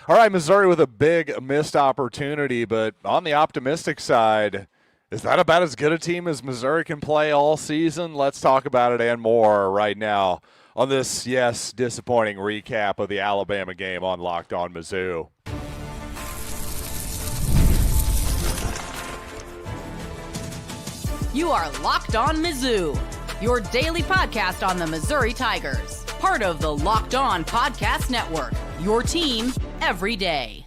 All right, Missouri with a big missed opportunity, but on the optimistic side, is that about as good a team as Missouri can play all season? Let's talk about it and more right now on this, yes, disappointing recap of the Alabama game on Locked On Mizzou. You are Locked On Mizzou, your daily podcast on the Missouri Tigers, part of the Locked On Podcast Network, your team every day.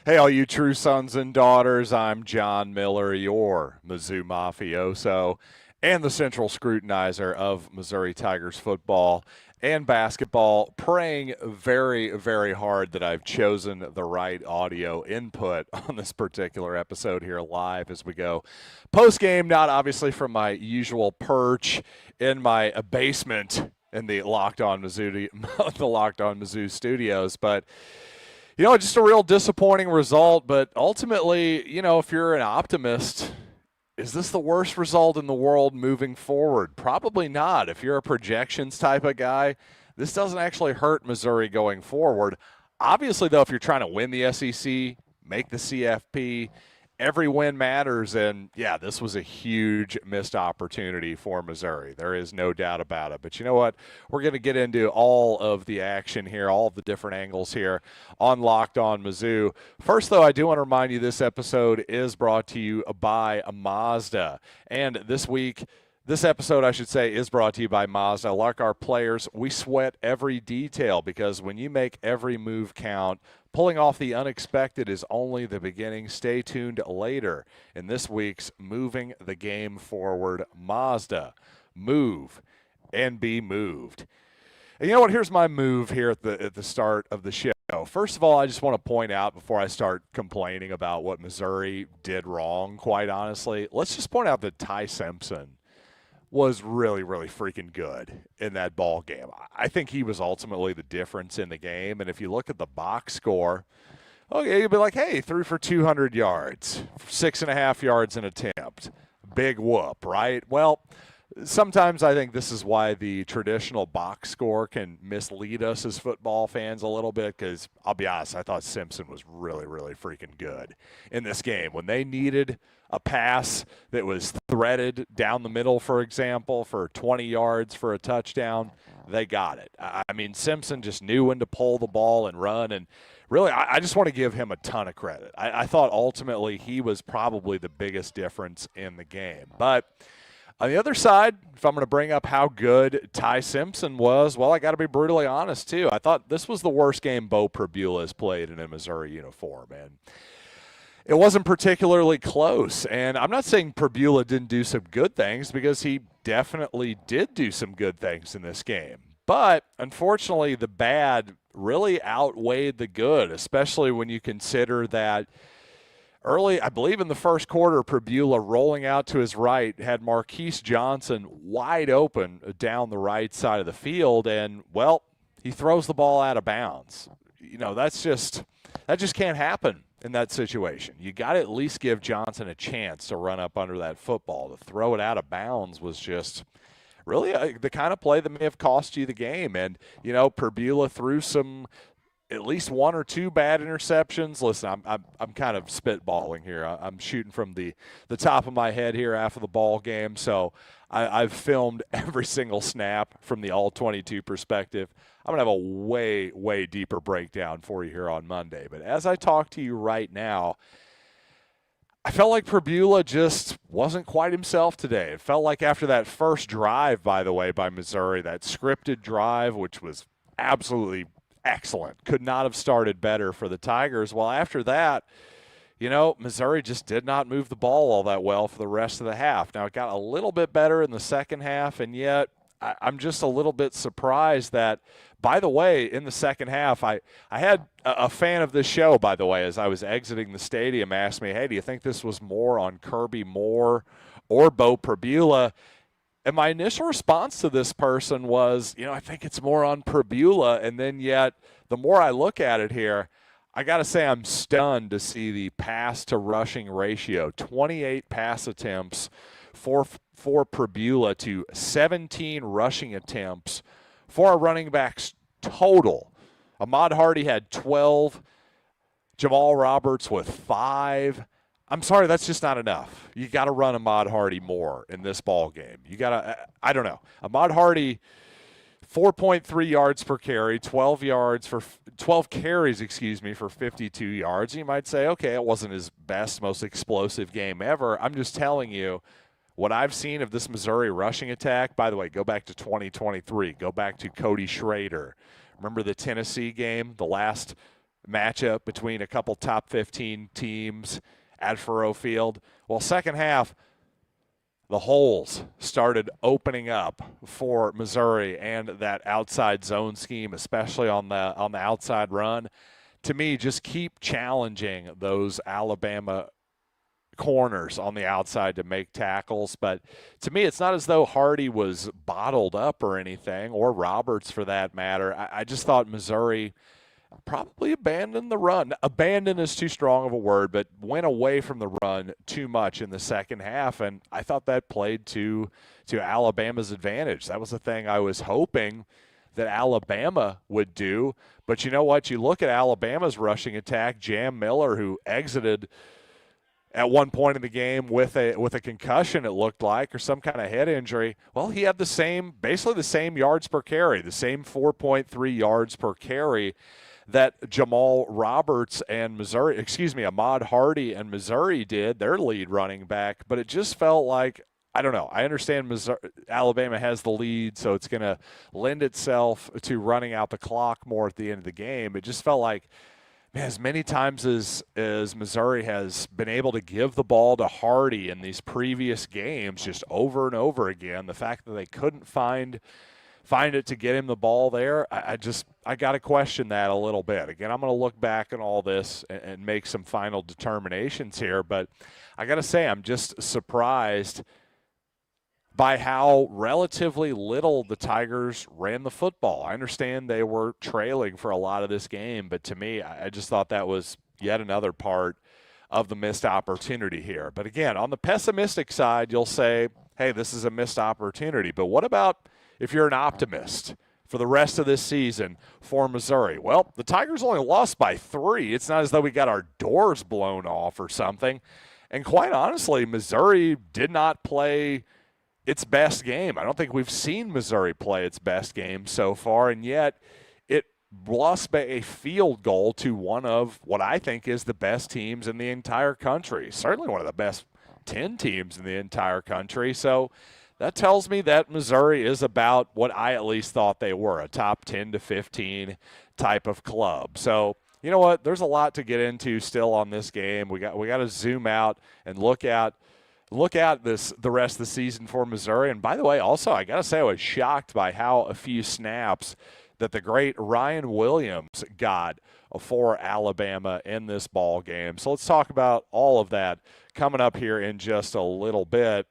Hey, all you true sons and daughters, I'm John Miller, your Mizzou mafioso and the central scrutinizer of Missouri Tigers football and basketball, praying very, very hard that I've chosen the right audio input on this particular episode here live as we go post-game, not obviously from my usual perch in my basement in the Locked On Mizzou studios, but just a real disappointing result. But ultimately, if you're an optimist, is this the worst result in the world moving forward? Probably not. If you're a projections type of guy, this doesn't actually hurt Missouri going forward. Obviously, though, if you're trying to win the SEC, make the CFP, every win matters. And, yeah, this was a huge missed opportunity for Missouri. There is no doubt about it. But you know what? We're going to get into all of the action here, all of the different angles here on Locked On Mizzou. First, though, I do want to remind you this episode is brought to you by Mazda. And this episode, I should say, is brought to you by Mazda. Like our players, we sweat every detail because when you make every move count, pulling off the unexpected is only the beginning. Stay tuned later in this week's Moving the Game Forward Mazda. Move and be moved. And you know what? Here's my move here at the start of the show. First of all, I just want to point out before I start complaining about what Missouri did wrong, quite honestly, let's just point out that Ty Simpson was really, really freaking good in that ball game. I think he was ultimately the difference in the game. And if you look at the box score, okay, you'd be like, hey, threw for 200 yards, 6.5 yards an attempt. Big whoop, right? Well, sometimes I think this is why the traditional box score can mislead us as football fans a little bit, because I'll be honest, I thought Simpson was really, really freaking good in this game. When they needed a pass that was threaded down the middle, for example, for 20 yards for a touchdown, they got it. I mean, Simpson just knew when to pull the ball and run, and really, I just want to give him a ton of credit. I thought ultimately he was probably the biggest difference in the game. But on the other side, if I'm going to bring up how good Ty Simpson was, well, I got to be brutally honest, too. I thought this was the worst game Bo Prabula has played in a Missouri uniform, and it wasn't particularly close. And I'm not saying Prabula didn't do some good things, because he definitely did do some good things in this game. But unfortunately, the bad really outweighed the good, especially when you consider that early, I believe in the first quarter, Prabula rolling out to his right had Marquise Johnson wide open down the right side of the field, and, well, he throws the ball out of bounds. That just can't happen in that situation. You got to at least give Johnson a chance to run up under that football. To throw it out of bounds was just really the kind of play that may have cost you the game. And, Prabula threw at least one or two bad interceptions. Listen, I'm kind of spitballing here. I'm shooting from the top of my head here after the ball game. So I've filmed every single snap from the all-22 perspective. I'm going to have a way, way deeper breakdown for you here on Monday. But as I talk to you right now, I felt like Prabula just wasn't quite himself today. It felt like after that first drive, by the way, by Missouri, that scripted drive, which was absolutely excellent, could not have started better for the Tigers. Well, after that, Missouri just did not move the ball all that well for the rest of the half. Now, it got a little bit better in the second half, and yet I'm just a little bit surprised that, by the way, in the second half, I had a fan of this show, by the way, as I was exiting the stadium, asked me, hey, do you think this was more on Kirby Moore or Bo Prabula? And my initial response to this person was, I think it's more on Prabula. And then yet, the more I look at it here, I got to say I'm stunned to see the pass-to-rushing ratio. 28 pass attempts for Prabula to 17 rushing attempts for our running backs total. Ahmad Hardy had 12. Jamal Roberts with 5. I'm sorry, that's just not enough. You got to run Ahmad Hardy more in this ball game. You got to, I don't know. Ahmad Hardy, 4.3 yards per carry, 12 carries, for 52 yards. You might say, okay, it wasn't his best, most explosive game ever. I'm just telling you what I've seen of this Missouri rushing attack. By the way, go back to 2023. Go back to Cody Schrader. Remember the Tennessee game, the last matchup between a couple top 15 teams at Faurot Field? Well, second half, the holes started opening up for Missouri and that outside zone scheme, especially on the outside run. To me, just keep challenging those Alabama corners on the outside to make tackles. But to me, it's not as though Hardy was bottled up or anything, or Roberts for that matter. I just thought Missouri probably abandoned the run. Abandon is too strong of a word, but went away from the run too much in the second half, and I thought that played to Alabama's advantage. That was the thing I was hoping that Alabama would do. But you know what? You look at Alabama's rushing attack, Jam Miller, who exited at one point in the game with a concussion, it looked like, or some kind of head injury. Well, he had basically the same yards per carry, the same 4.3 yards per carry that Jamal Roberts and Ahmad Hardy and Missouri did, their lead running back. But it just felt like, I don't know. I understand Alabama has the lead, so it's going to lend itself to running out the clock more at the end of the game. It just felt like, man, as many times as Missouri has been able to give the ball to Hardy in these previous games, just over and over again, the fact that they couldn't find it to get him the ball there, I got to question that a little bit. Again, I'm going to look back on all this and make some final determinations here, but I got to say I'm just surprised by how relatively little the Tigers ran the football. I understand they were trailing for a lot of this game, but to me, I just thought that was yet another part of the missed opportunity here. But again, on the pessimistic side, you'll say, hey, this is a missed opportunity. But what about if you're an optimist for the rest of this season for Missouri? Well, the Tigers only lost by 3. It's not as though we got our doors blown off or something. And quite honestly, Missouri did not play its best game. I don't think we've seen Missouri play its best game so far, and yet it lost by a field goal to one of what I think is the best teams in the entire country, certainly one of the best 10 teams in the entire country. So that tells me that Missouri is about what I at least thought they were, a top 10 to 15 type of club. So you know what? There's a lot to get into still on this game. We got to zoom out and look at the rest of the season for Missouri. And by the way, also, I got to say I was shocked by how a few snaps that the great Ryan Williams got for Alabama in this ball game. So let's talk about all of that coming up here in just a little bit.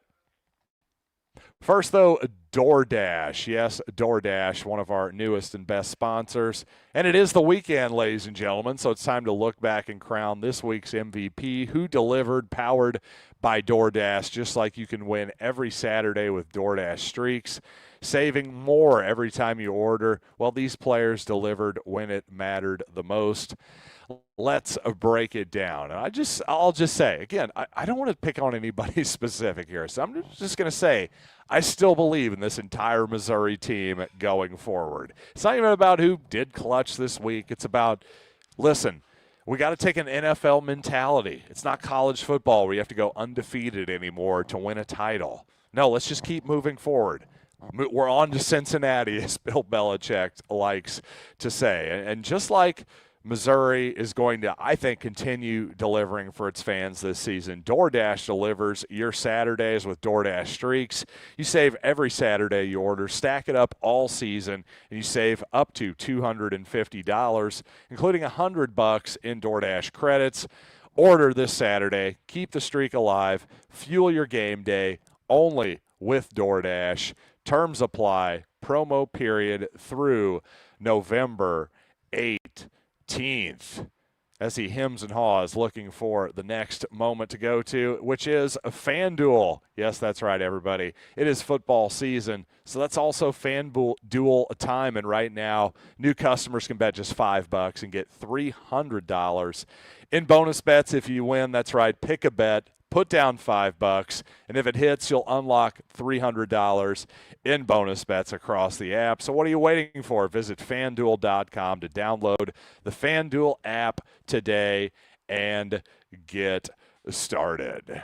First, though, DoorDash. Yes, DoorDash, one of our newest and best sponsors. And it is the weekend, ladies and gentlemen, so it's time to look back and crown this week's MVP, who delivered, powered by DoorDash, just like you can win every Saturday with DoorDash Streaks, saving more every time you order. Well, these players delivered when it mattered the most. Let's break it down. And I'll just say, again, I don't want to pick on anybody specific here, so I'm just going to say I still believe in this entire Missouri team going forward. It's not even about who did clutch this week. It's about, listen, we got to take an NFL mentality. It's not college football where you have to go undefeated anymore to win a title. No, let's just keep moving forward. We're on to Cincinnati, as Bill Belichick likes to say. And just like Missouri is going to, I think, continue delivering for its fans this season, DoorDash delivers your Saturdays with DoorDash Streaks. You save every Saturday you order, stack it up all season, and you save up to $250, including $100 in DoorDash credits. Order this Saturday. Keep the streak alive. Fuel your game day only with DoorDash. Terms apply. Promo period through November 18th. as he hems and haws looking for the next moment to go to, which is a FanDuel. Yes, that's right, everybody. It is football season, so that's also FanDuel time. And right now, new customers can bet just $5 and get $300 in bonus bets if you win. That's right, pick a bet, put down $5, and if it hits, you'll unlock $300 in bonus bets across the app. So what are you waiting for? Visit FanDuel.com to download the FanDuel app today and get started.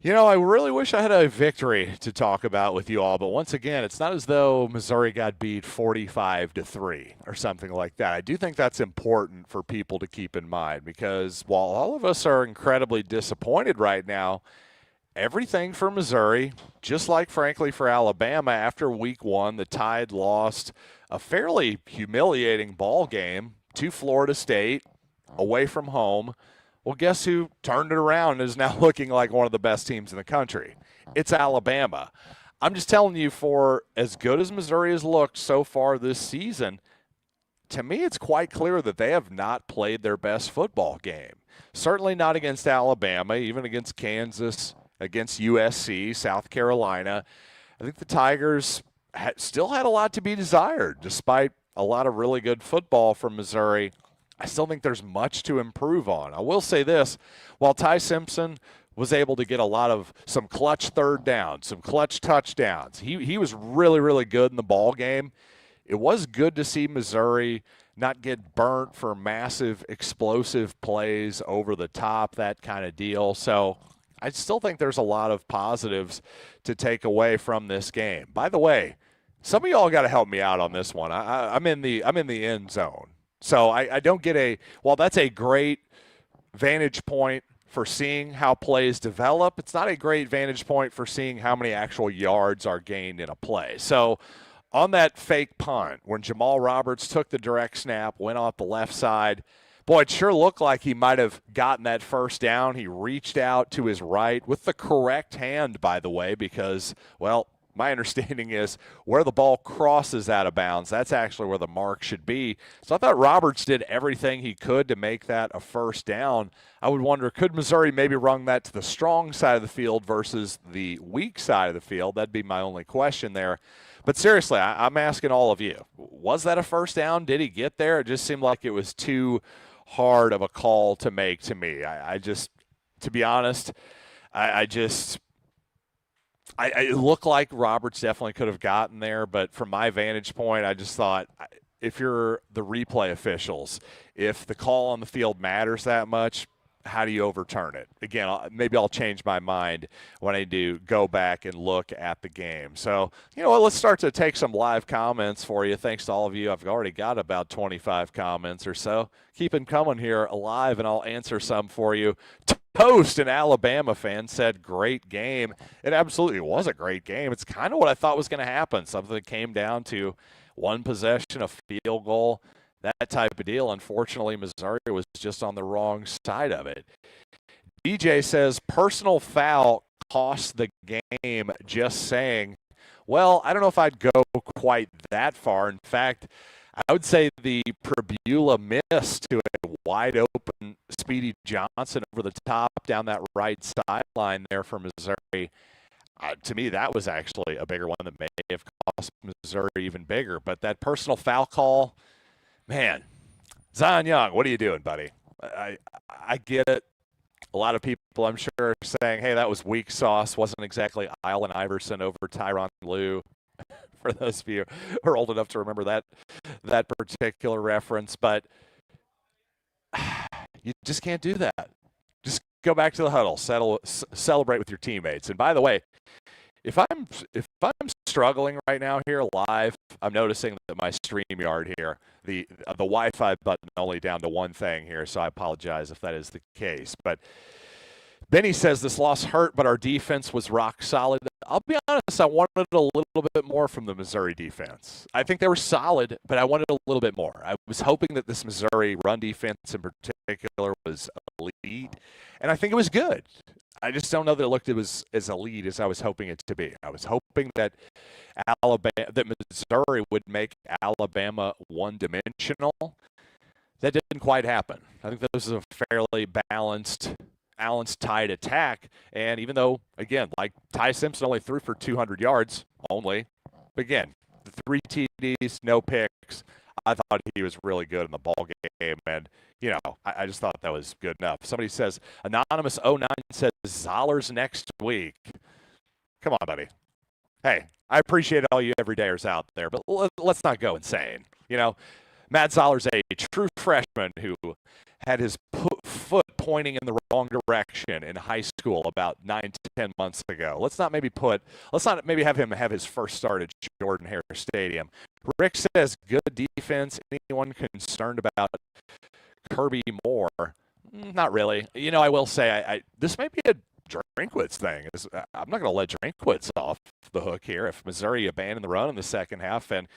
You know, I really wish I had a victory to talk about with you all, but once again, it's not as though Missouri got beat 45-3 or something like that. I do think that's important for people to keep in mind because while all of us are incredibly disappointed right now, everything for Missouri, just like, frankly, for Alabama, after week one, the Tide lost a fairly humiliating ball game to Florida State away from home. Well, guess who turned it around and is now looking like one of the best teams in the country? It's Alabama. I'm just telling you, for as good as Missouri has looked so far this season, to me it's quite clear that they have not played their best football game. Certainly not against Alabama, even against Kansas, against USC, South Carolina. I think the Tigers still had a lot to be desired, despite a lot of really good football from Missouri. I still think there's much to improve on. I will say this, while Ty Simpson was able to get some clutch third downs, some clutch touchdowns, he was really, really good in the ball game. It was good to see Missouri not get burnt for massive explosive plays over the top, that kind of deal. So I still think there's a lot of positives to take away from this game. By the way, some of y'all got to help me out on this one. I'm in the end zone. So I don't get while that's a great vantage point for seeing how plays develop, it's not a great vantage point for seeing how many actual yards are gained in a play. So on that fake punt, when Jamal Roberts took the direct snap, went off the left side, boy, it sure looked like he might have gotten that first down. He reached out to his right with the correct hand, by the way, because, well, my understanding is where the ball crosses out of bounds, that's actually where the mark should be. So I thought Roberts did everything he could to make that a first down. I would wonder, could Missouri maybe run that to the strong side of the field versus the weak side of the field? That'd be my only question there. But seriously, I'm asking all of you, was that a first down? Did he get there? It just seemed like it was too hard of a call to make to me. I just, to be honest, it looked like Roberts definitely could have gotten there, but from my vantage point, I just thought if you're the replay officials, if the call on the field matters that much, how do you overturn it? Again, maybe I'll change my mind when I do go back and look at the game. So, you know what, let's start to take some live comments for you. Thanks to all of you. I've already got about 25 comments or so. Keep them coming here alive, and I'll answer some for you. Toast, an Alabama fan, said, great game. It absolutely was a great game. It's kind of what I thought was going to happen, something that came down to one possession, a field goal, that type of deal. Unfortunately, Missouri was just on the wrong side of it. DJ says, personal foul cost the game, just saying. Well, I don't know if I'd go quite that far. In fact, I would say the Prabula miss to a wide-open Speedy Johnson over the top down that right sideline there for Missouri. To me, that was actually a bigger one that may have cost Missouri even bigger. But that personal foul call, man, Zion Young, what are you doing, buddy? I get it. A lot of people, I'm sure, are saying, hey, that was weak sauce. Wasn't exactly Allen Iverson over Tyronn Lue. For those of you who are old enough to remember that particular reference. But you just can't do that. Just go back to the huddle, celebrate with your teammates. And by the way, if I'm struggling right now here live, I'm noticing that my StreamYard here, the Wi-Fi button only down to one thing here, so I apologize if that is the case. But Benny says this loss hurt, but our defense was rock solid. I'll be honest, I wanted a little bit more from the Missouri defense. I think they were solid, but I wanted a little bit more. I was hoping that this Missouri run defense in particular was elite, and I think it was good. I just don't know that it looked as elite as I was hoping it to be. I was hoping that Missouri would make Alabama one-dimensional. That didn't quite happen. I think this is a fairly balanced, tight attack. And even though, again, like Ty Simpson only threw for 200 yards only, but again, the 3 TDs, no picks. I thought he was really good in the ball game, and I just thought that was good enough. Somebody says Anonymous 09 says Zollers next week. Come on, buddy. Hey, I appreciate all you everydayers out there, but let's not go insane. Matt Zoller's a true freshman who had his foot pointing in the wrong direction in high school about 9 to 10 months ago. Let's not maybe have him have his first start at Jordan-Hare Stadium. Rick says, good defense. Anyone concerned about Kirby Moore? Not really. I will say this may be a Drinkwitz thing. I'm not going to let Drinkwitz off the hook here. If Missouri abandoned the run in the second half and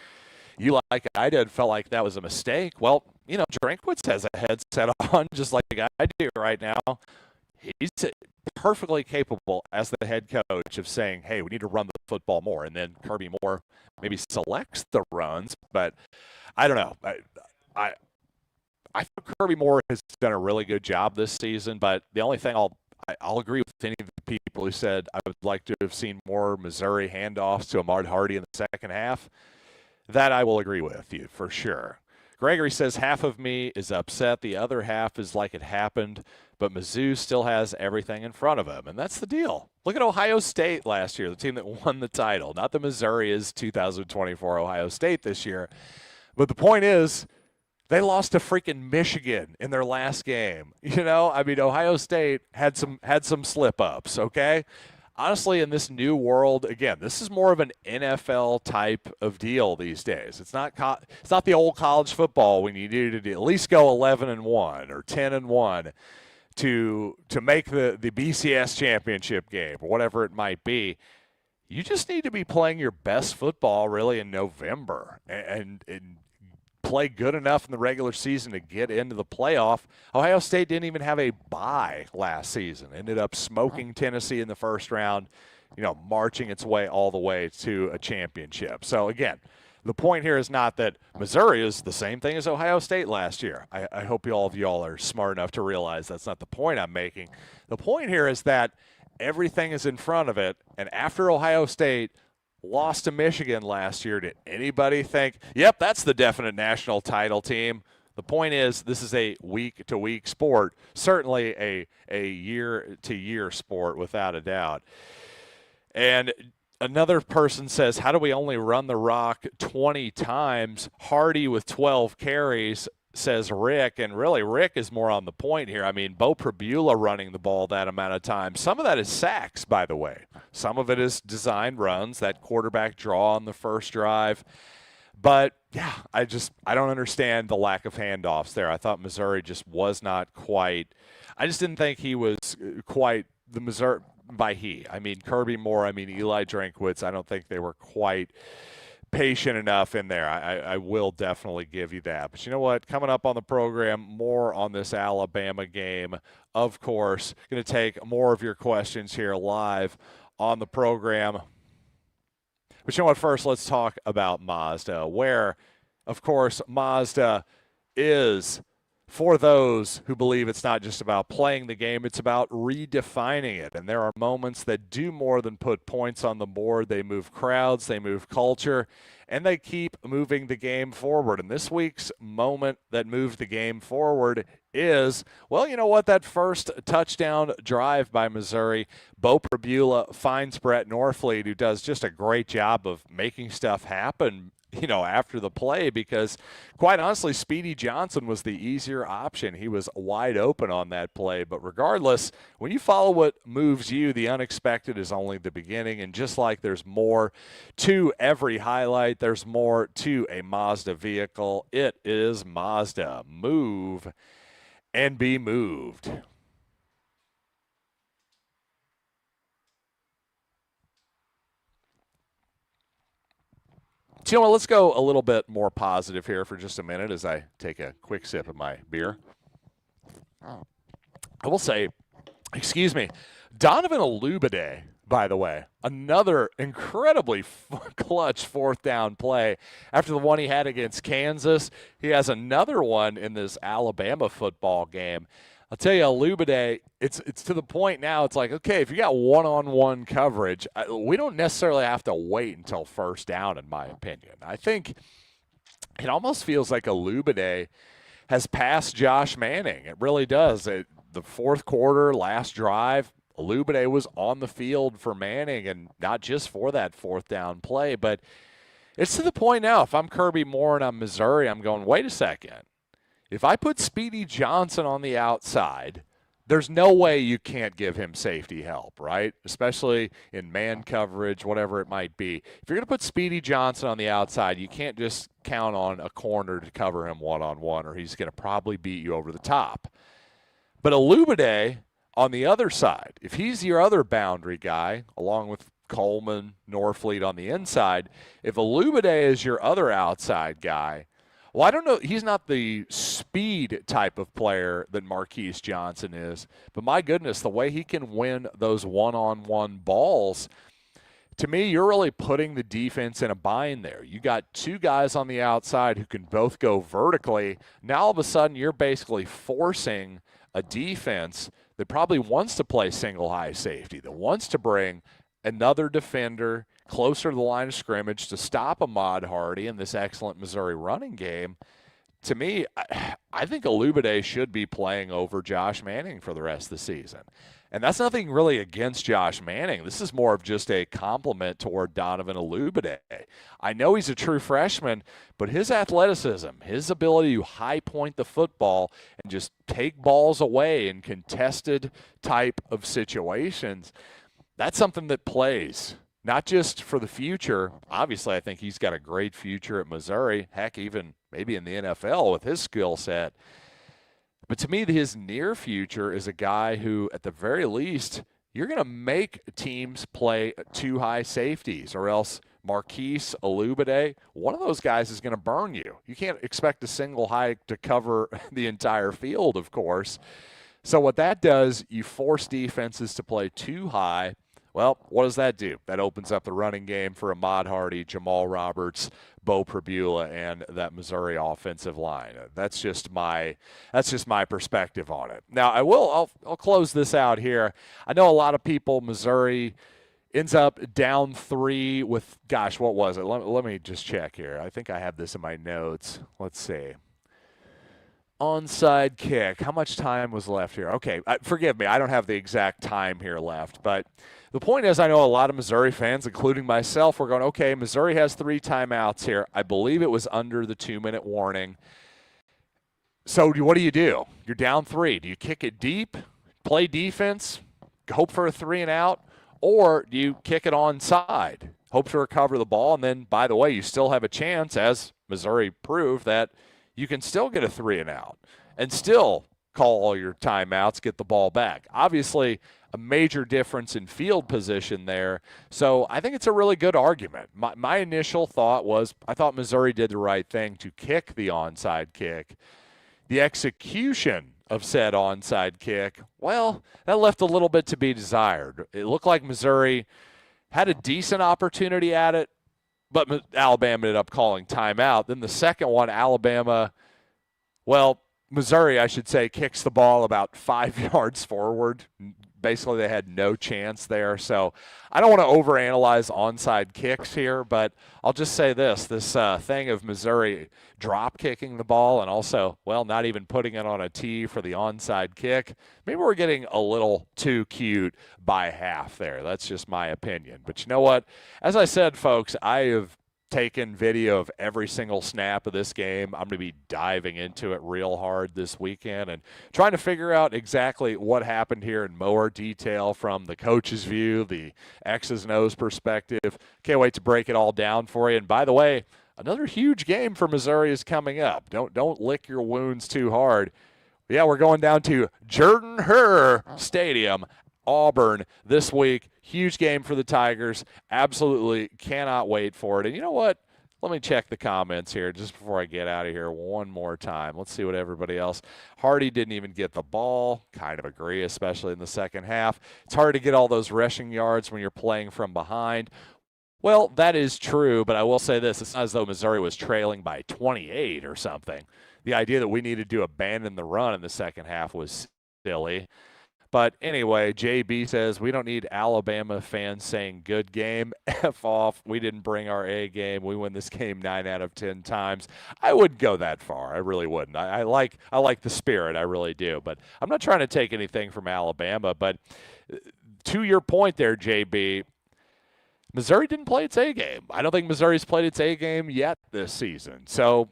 you, like I did, felt like that was a mistake, well, Drinkwitz has a headset on just like I do right now. He's perfectly capable as the head coach of saying, hey, we need to run the football more. And then Kirby Moore maybe selects the runs, but I don't know. I think Kirby Moore has done a really good job this season, but the only thing I'll agree with any of the people who said I would like to have seen more Missouri handoffs to Ahmad Hardy in the second half. That I will agree with you for sure. Gregory says half of me is upset. The other half is like it happened, but Mizzou still has everything in front of him. And that's the deal. Look at Ohio State last year, the team that won the title. Not that Missouri is 2024 Ohio State this year. But the point is, they lost to freaking Michigan in their last game. Ohio State had some slip-ups, okay? Honestly, in this new world, again, this is more of an NFL type of deal these days. It's not the old college football when you needed to at least go 11-1 or 10-1 to make the BCS championship game or whatever it might be. You just need to be playing your best football really in November and play good enough in the regular season to get into the playoff. Ohio State didn't even have a bye last season. Ended up smoking Tennessee in the first round, marching its way all the way to a championship. So, again, the point here is not that Missouri is the same thing as Ohio State last year. I hope all of y'all are smart enough to realize that's not the point I'm making. The point here is that everything is in front of it, and after Ohio State lost to Michigan last year, did anybody think, yep, that's the definite national title team? The point is, this is a week-to-week sport, certainly a year-to-year sport without a doubt. And another person says, how do we only run the rock 20 times? Hardy with 12 carries, says Rick, and really Rick is more on the point here. Bo Prabula running the ball that amount of time. Some of that is sacks, by the way. Some of it is designed runs, that quarterback draw on the first drive. But, yeah, I don't understand the lack of handoffs there. I thought Missouri just was not quite – I just didn't think he was quite the Missouri – by he. Kirby Moore, Eli Drinkwitz, I don't think they were quite – patient enough in there. I will definitely give you that. But you know what? Coming up on the program, more on this Alabama game. Of course, going to take more of your questions here live on the program. But you know what? First, let's talk about Mazda, where, of course, Mazda is, for those who believe it's not just about playing the game, it's about redefining it. And there are moments that do more than put points on the board. They move crowds, they move culture, and they keep moving the game forward. And this week's moment that moved the game forward is, well, you know what? That first touchdown drive by Missouri, Bo Prabula finds Brett Norfleet, who does just a great job of making stuff happen after the play, because quite honestly, Speedy Johnson was the easier option. He was wide open on that play. But regardless, when you follow what moves you, the unexpected is only the beginning. And just like there's more to every highlight, there's more to a Mazda vehicle. It is Mazda. Move and be moved. So, you know what, let's go a little bit more positive here for just a minute as I take a quick sip of my beer. I will say, excuse me, Donovan Olubade, by the way, another incredibly clutch fourth down play. After the one he had against Kansas, he has another one in this Alabama football game. I'll tell you, Olubade, it's to the point now, it's like, okay, if you got one-on-one coverage, we don't necessarily have to wait until first down, in my opinion. I think it almost feels like Olubade has passed Josh Manning. It really does. The fourth quarter, last drive, Olubade was on the field for Manning, and not just for that fourth down play, but it's to the point now, if I'm Kirby Moore and I'm Missouri, I'm going, wait a second. If I put Speedy Johnson on the outside, there's no way you can't give him safety help, right? Especially in man coverage, whatever it might be. If you're going to put Speedy Johnson on the outside, you can't just count on a corner to cover him one-on-one, or he's going to probably beat you over the top. But Olubade on the other side, if he's your other boundary guy, along with Coleman, Norfleet on the inside, if Olubade is your other outside guy, well, I don't know. He's not the speed type of player that Marquise Johnson is, but my goodness, the way he can win those one-on-one balls, to me, you're really putting the defense in a bind there. You got two guys on the outside who can both go vertically. Now, all of a sudden, you're basically forcing a defense that probably wants to play single high safety, that wants to bring another defender closer to the line of scrimmage to stop Ahmad Hardy in this excellent Missouri running game. To me, I think Olubade should be playing over Josh Manning for the rest of the season. And that's nothing really against Josh Manning. This is more of just a compliment toward Donovan Olubade. I know he's a true freshman, but his athleticism, his ability to high point the football and just take balls away in contested type of situations, that's something that plays. Not just for the future. Obviously, I think he's got a great future at Missouri. Heck, even maybe in the NFL with his skill set. But to me, his near future is a guy who, at the very least, you're going to make teams play two high safeties, or else Marquise, Olubade, one of those guys is going to burn you. You can't expect a single high to cover the entire field, of course. So what that does, you force defenses to play too high. Well, what does that do? That opens up the running game for Ahmad Hardy, Jamal Roberts, Bo Prabula, and that Missouri offensive line. That's just my perspective on it. Now, I'll close this out here. I know a lot of people, Missouri ends up down 3 with, gosh, what was it? Let me just check here. I think I have this in my notes. Let's see. Onside kick. How much time was left here? Okay, forgive me. I don't have the exact time here left, but the point is, I know a lot of Missouri fans, including myself, were going, okay, Missouri has 3 timeouts here. I believe it was under the 2-minute warning. So what do? You're down 3. Do you kick it deep, play defense, hope for a 3-and-out, or do you kick it onside, hope to recover the ball, and then, by the way, you still have a chance, as Missouri proved, that you can still get a 3-and-out and still call all your timeouts, get the ball back. Obviously, a major difference in field position there. So I think it's a really good argument. My initial thought was I thought Missouri did the right thing to kick the onside kick. The execution of said onside kick, well, that left a little bit to be desired. It looked like Missouri had a decent opportunity at it, but Alabama ended up calling timeout. Then the second one, Missouri, I should say, kicks the ball about 5 yards forward. Basically, they had no chance there. So I don't want to overanalyze onside kicks here, but I'll just say this thing of Missouri drop kicking the ball and also, not even putting it on a tee for the onside kick, maybe we're getting a little too cute by half there. That's just my opinion. But you know what? As I said, folks, I have taken video of every single snap of this game. I'm going to be diving into it real hard this weekend and trying to figure out exactly what happened here in more detail from the coach's view, the X's and O's perspective. Can't wait to break it all down for you. And by the way, another huge game for Missouri is coming up. Don't lick your wounds too hard. Yeah, we're going down to Jordan-Hare Stadium, Auburn this week. Huge game for the Tigers. Absolutely cannot wait for it. And you know what? Let me check the comments here just before I get out of here one more time. Let's see what everybody else. Hardy didn't even get the ball. Kind of agree, especially in the second half. It's hard to get all those rushing yards when you're playing from behind. Well, that is true, but I will say this. It's not as though Missouri was trailing by 28 or something. The idea that we needed to abandon the run in the second half was silly. But anyway, JB says, we don't need Alabama fans saying good game. F off. We didn't bring our A game. We win this game 9 out of 10 times. I wouldn't go that far. I really wouldn't. I like the spirit. I really do. But I'm not trying to take anything from Alabama. But to your point there, JB, Missouri didn't play its A game. I don't think Missouri's played its A game yet this season. So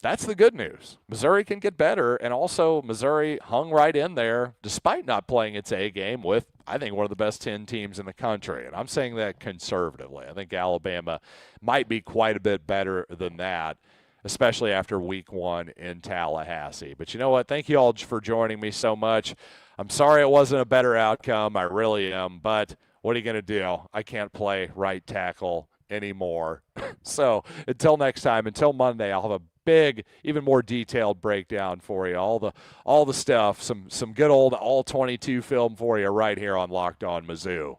that's the good news. Missouri can get better, and also Missouri hung right in there despite not playing its A game with, I think, one of the best 10 teams in the country. And I'm saying that conservatively. I think Alabama might be quite a bit better than that, especially after week 1 in Tallahassee. But you know what? Thank you all for joining me so much. I'm sorry it wasn't a better outcome. I really am. But what are you going to do? I can't play right tackle anymore. So until next time, until Monday, I'll have a big, even more detailed breakdown for you. All the stuff, some good old all 22 film for you right here on Locked On Mizzou.